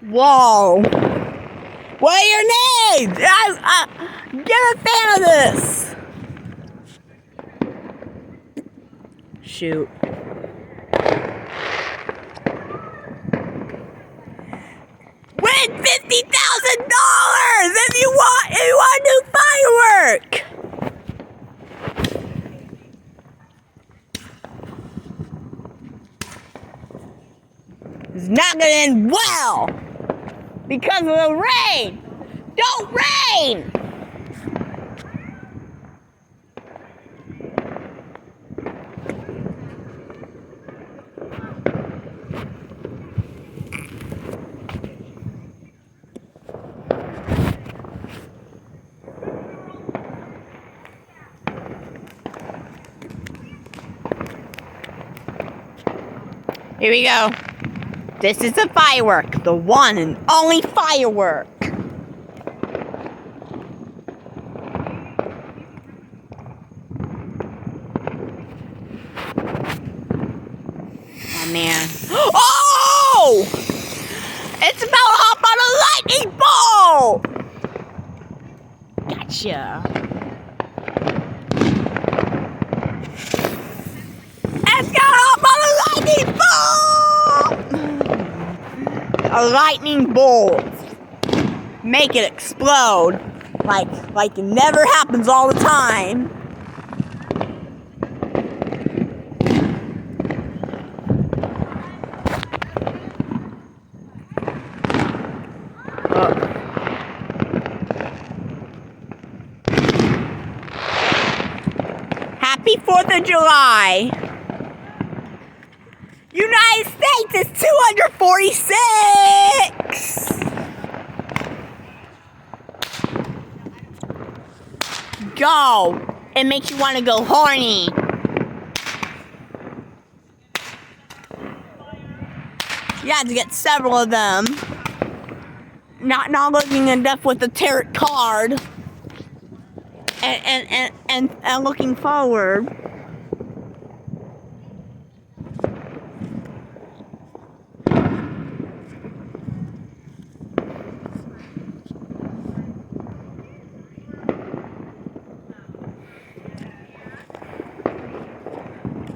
Whoa. What are your names? Get a fan of this. Shoot. Win $50,000 if you want to do Firework. It's not gonna end well because of the rain. Don't rain. Here we go. This is the Firework, the one and only Firework. Oh man. Oh! It's about to hop on a lightning bolt! Gotcha. It's gonna hop on a lightning bolt! A lightning bolt. Make it explode. Like it never happens all the time. Happy 4th of July. United States is 246. Go. It makes you want to go horny. You have to get several of them. Not looking in depth with the tarot card. And looking forward.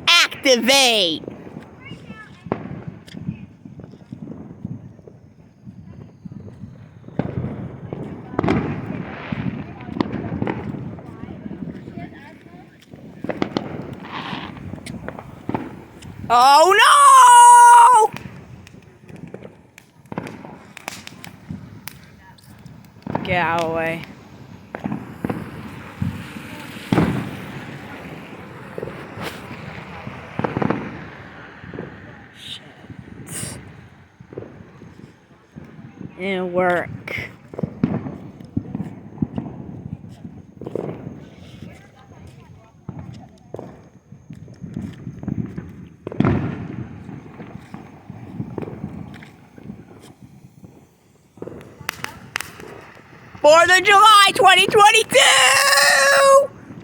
Activate. Oh no! Get out of the way. Shit. It'll work. Fourth of July 2022!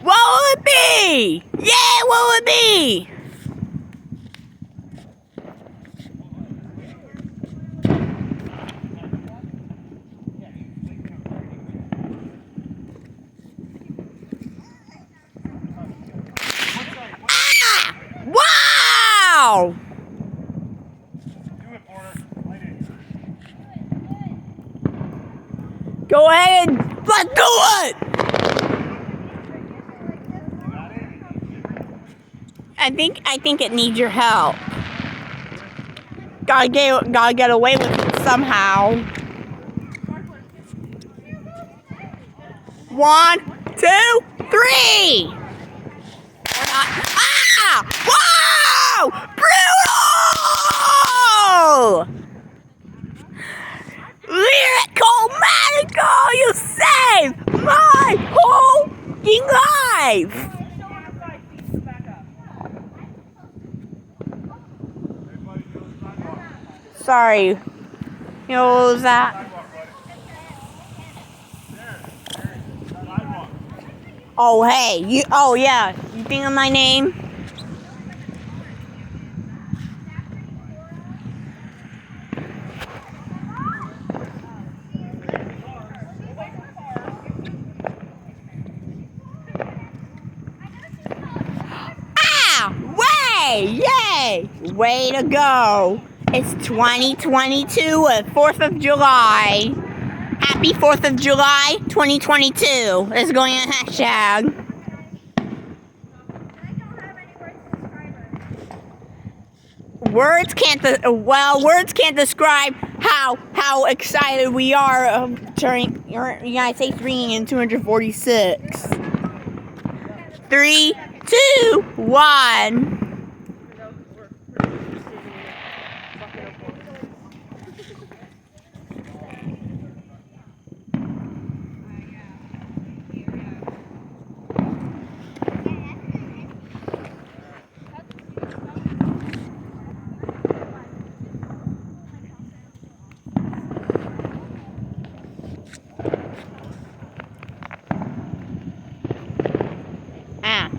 What will it be? Yeah, what will it be? Ah! Wow! Go ahead, let's do it! I think it needs your help. Gotta get away with it somehow. 1, 2, 3! Ah! Whoa! Brutal! Lyrical Medical, you saved my whole life! Sorry. You know what was that? Oh hey, oh yeah, you think of my name? Yay! Yay! Way to go! It's 2022 with 4th of July. Happy 4th of July 2022. It's going in a hashtag. Words can't describe how excited we are during United States ringing in 246. 3, 2, 1. Ah.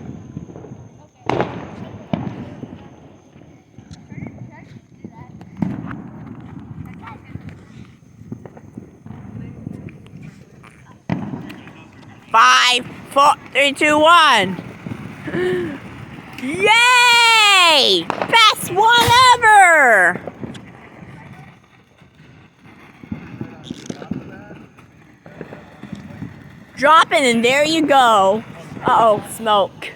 Five, 4, 3, 2, 1. Yay! Best one ever! Drop it and there you go. Uh-oh, smoke.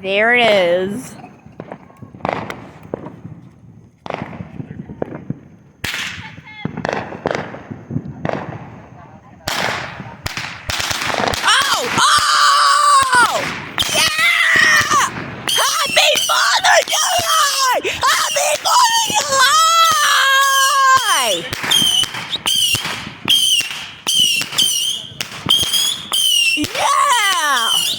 There it is. Yeah!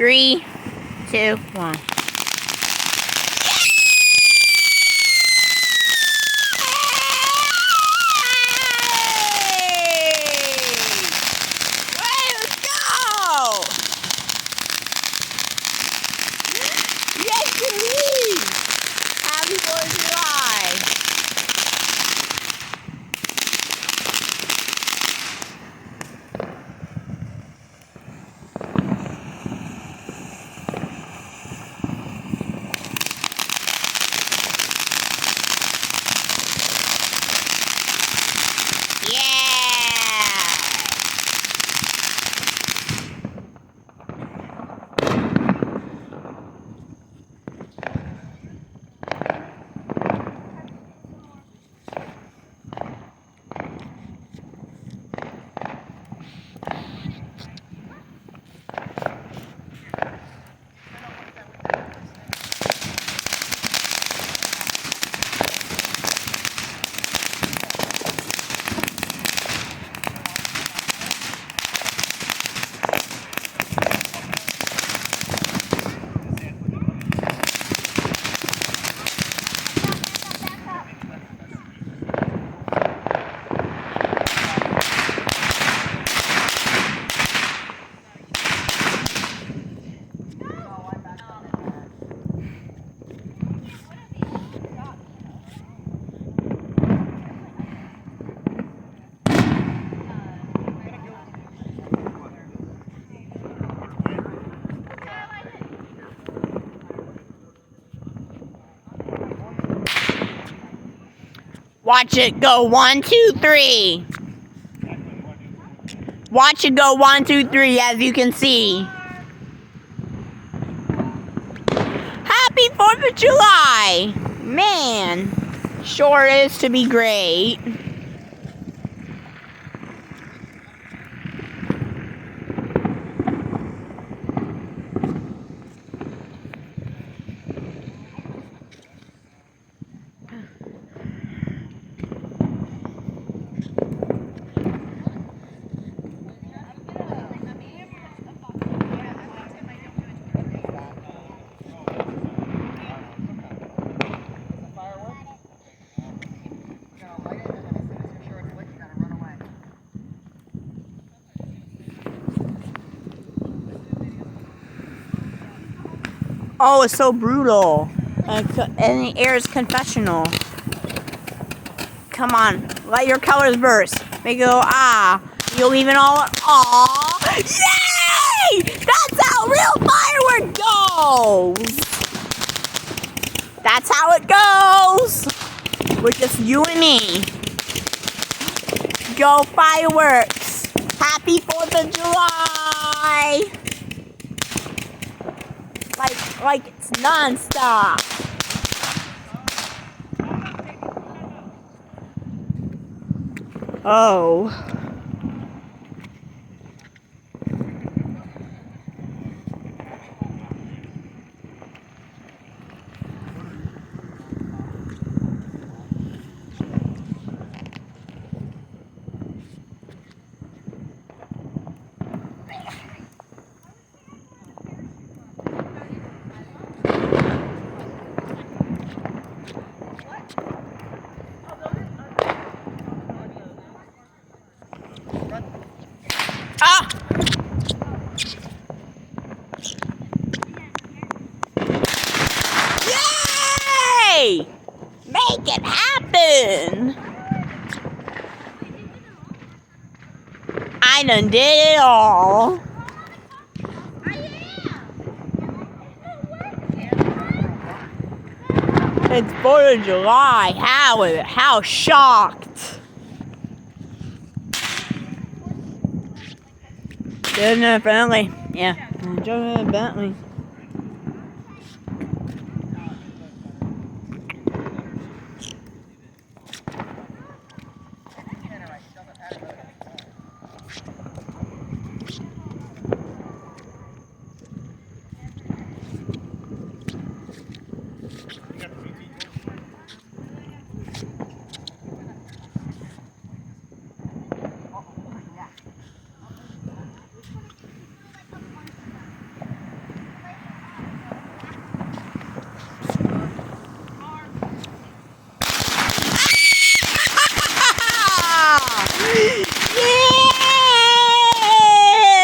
3, 2, 1. Watch it go 1, 2, 3. Watch it go 1, 2, 3, as you can see. Happy 4th of July! Man, sure is to be great. Oh, it's so brutal. And the air is confessional. Come on, let your colors burst. Make it go ah. You'll leave it all. Aw! Yay! That's how real firework goes. That's how it goes. With just you and me. Go fireworks! Happy 4th of July! Like it's non-stop. Oh. Ah! Yay! Make it happen! I done did it all. It's 4th of July. How shocked. Definitely. Yeah. Definitely.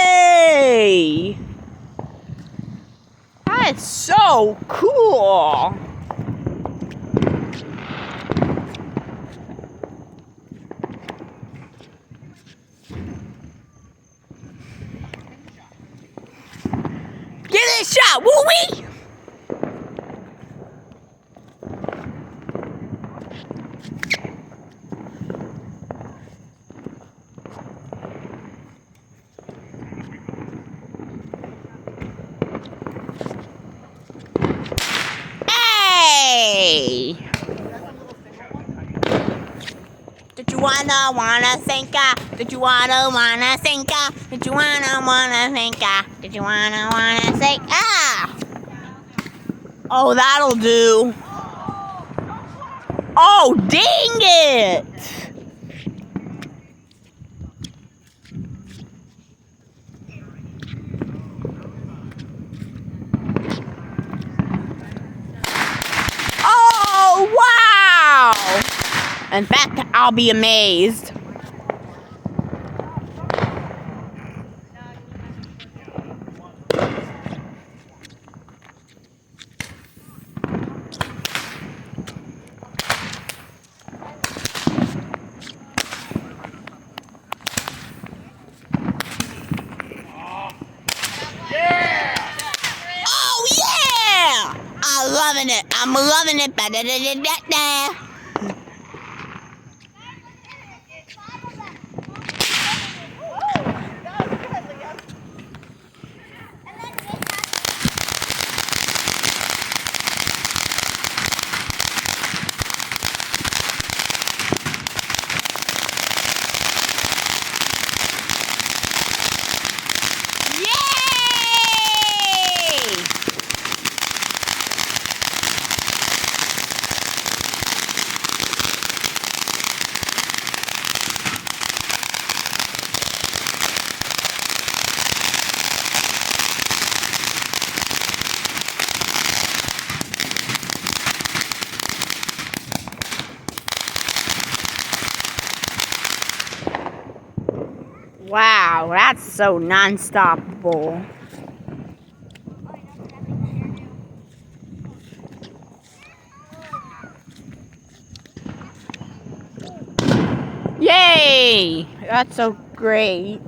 Yay! That's so cool. Give it a shot, woo-wee! Hey! Did you wanna think Did you wanna think Did you wanna think Did you wanna think Oh, that'll do. Oh, dang it! Oh, wow! In fact, I'll be amazed. Loving it. I'm loving it. Ba-da-da-da-da-da. Wow, that's so non-stoppable. Yay! That's so great.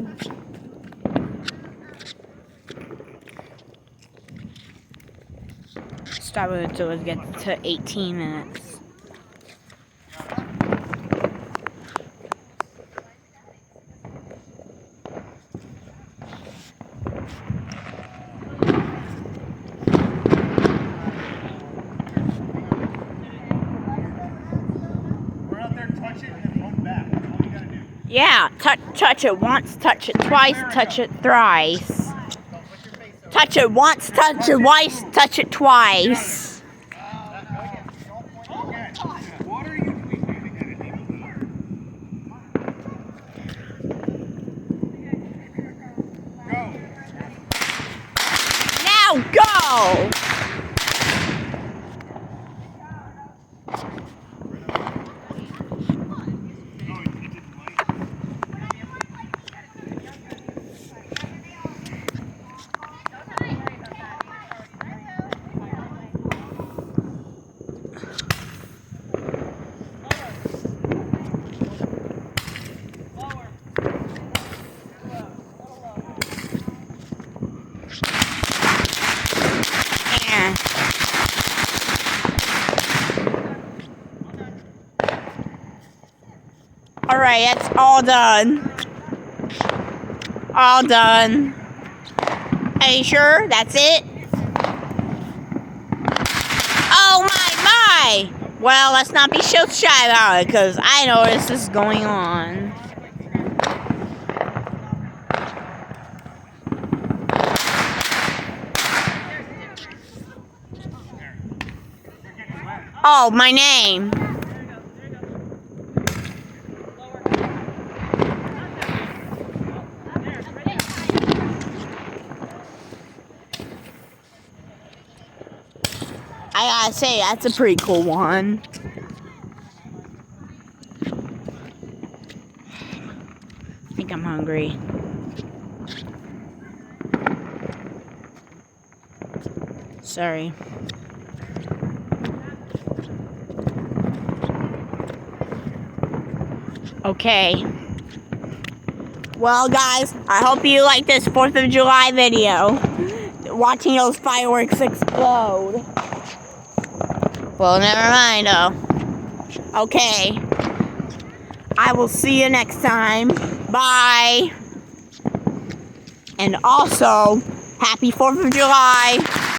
Stop it until it gets to 18 minutes. Yeah, touch it once, touch it twice, touch it thrice. Touch it once, touch it twice, touch it twice. Now go! Alright, that's all done. All done. Are you sure? That's it? Oh my! Well, let's not be so shy about it, because I know this is going on. Oh, my name. I gotta say, that's a pretty cool one. I think I'm hungry. Sorry. Okay. Well, guys, I hope you like this 4th of July video. Watching those fireworks explode. Well, never mind, though. Okay. I will see you next time. Bye. And also, happy 4th of July.